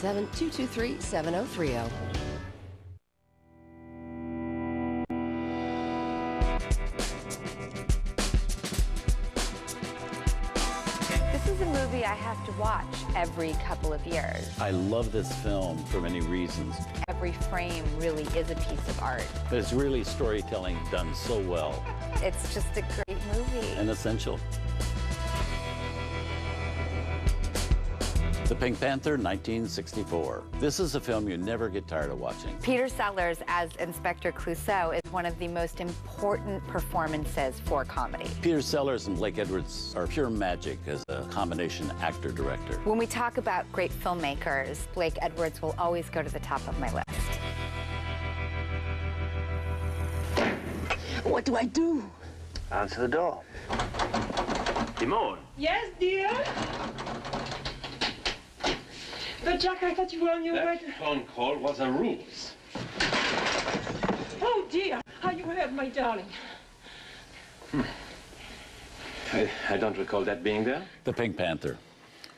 877-223-7030. This is a movie I have to watch every couple of years. I love this film for many reasons. Every frame really is a piece of art. But it's really storytelling done so well. It's just a great movie. And essential. The Pink Panther, 1964. This is a film you never get tired of watching. Peter Sellers as Inspector Clouseau is one of the most important performances for comedy. Peter Sellers and Blake Edwards are pure magic as a combination actor-director. When we talk about great filmmakers, Blake Edwards will always go to the top of my list. What do I do? Answer the door. Timon. Yes, dear? But Jack, I thought you were on your way. That phone call was a ruse. Oh, dear. How you heard, my darling. I don't recall that being there. The Pink Panther.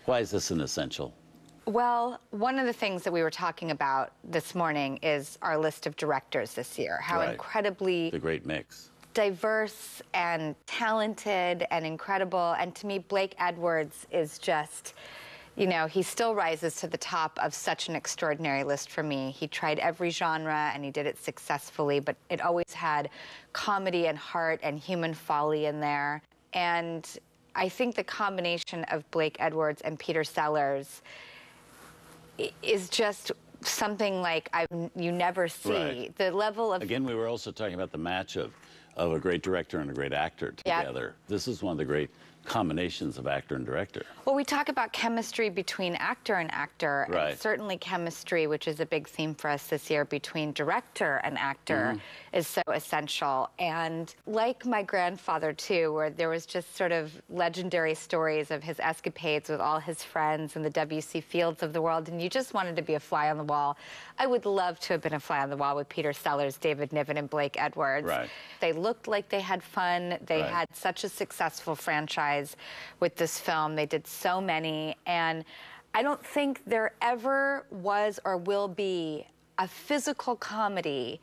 Why is this an essential? Well, one of the things that we were talking about this morning is our list of directors this year. How Right. incredibly The great mix. diverse and talented and incredible. And to me, Blake Edwards is just, you know, he still rises to the top of such an extraordinary list for me. He tried every genre and he did it successfully, but it always had comedy and heart and human folly in there. And I think the combination of Blake Edwards and Peter Sellers is just something like you never see. Right. The level of... Again, we were also talking about the match of a great director and a great actor together. Yep. This is one of the great combinations of actor and director. Well, we talk about chemistry between actor and actor, Right. and certainly chemistry, which is a big theme for us this year, between director and actor is so essential. And like my grandfather, too, where there was just sort of legendary stories of his escapades with all his friends in the W.C. Fields of the world, and you just wanted to be a fly on the wall. I would love to have been a fly on the wall with Peter Sellers, David Niven, and Blake Edwards. Right. They looked like they had fun. They Right. had such a successful franchise with this film. They did so many, and I don't think there ever was or will be a physical comedy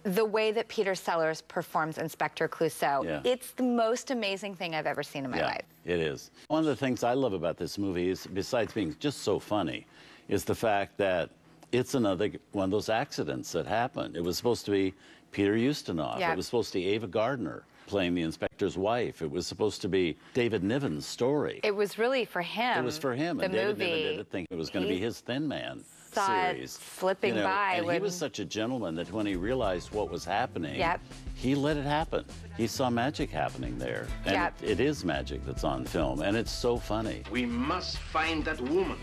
the way that Peter Sellers performs Inspector Clouseau. Yeah. It's the most amazing thing I've ever seen in my life. It is. One of the things I love about this movie is, besides being just so funny, is the fact that it's another one of those accidents that happened. It was supposed to be Peter Ustinov. Yep. It was supposed to be Ava Gardner playing the inspector's wife. It was supposed to be David Niven's story. It was really for him. It was for him. The And David movie, Niven didn't think it was going to be his Thin Man saw it series. slipping by And he when- was such a gentleman that when he realized what was happening, Yep. he let it happen. He saw magic happening there. And Yep. it is magic that's on film, and it's so funny. We must find that woman.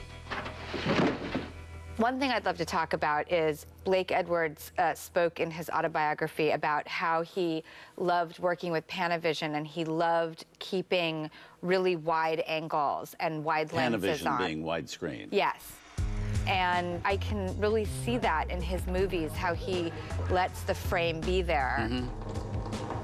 One thing I'd love to talk about is Blake Edwards spoke in his autobiography about how he loved working with Panavision, and he loved keeping really wide angles and wide lenses Panavision on. being widescreen. Yes. And I can really see that in his movies, how he lets the frame be there.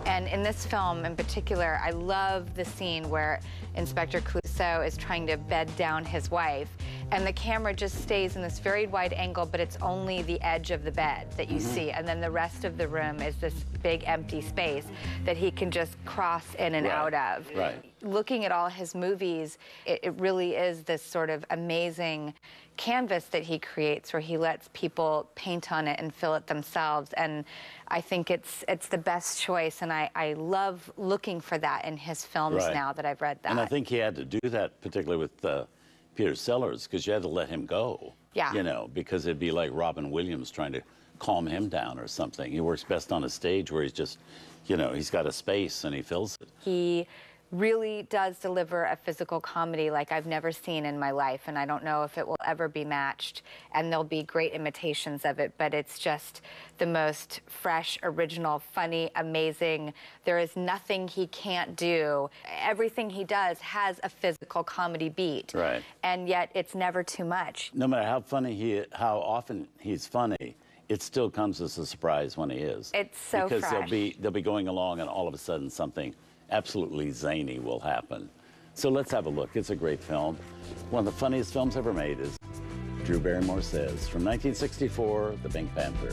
And in this film in particular, I love the scene where Inspector Clouseau is trying to bed down his wife, and the camera just stays in this very wide angle, but it's only the edge of the bed that you see, and then the rest of the room is this big empty space that he can just cross in and out of. Right. Looking at all his movies, it really is this sort of amazing canvas that he creates where he lets people paint on it and fill it themselves. And I think it's the best choice, and I love looking for that in his films Right. now that I've read that. And I think he had to do that, particularly with Peter Sellers, because you had to let him go. Yeah. You know, because it'd be like Robin Williams trying to calm him down or something. He works best on a stage where he's just, you know, he's got a space and he fills it. He really does deliver a physical comedy like I've never seen in my life, and I don't know if it will ever be matched, and there'll be great imitations of it, but it's just the most fresh, original, funny, amazing. There is nothing he can't do. Everything he does has a physical comedy beat. Right. And yet it's never too much. No matter how often he's funny, it still comes as a surprise when he is. It's so because fresh. they'll be going along and all of a sudden something absolutely zany will happen. So let's have a look. It's a great film. One of the funniest films ever made is Drew Barrymore says. From 1964, The Pink Panther.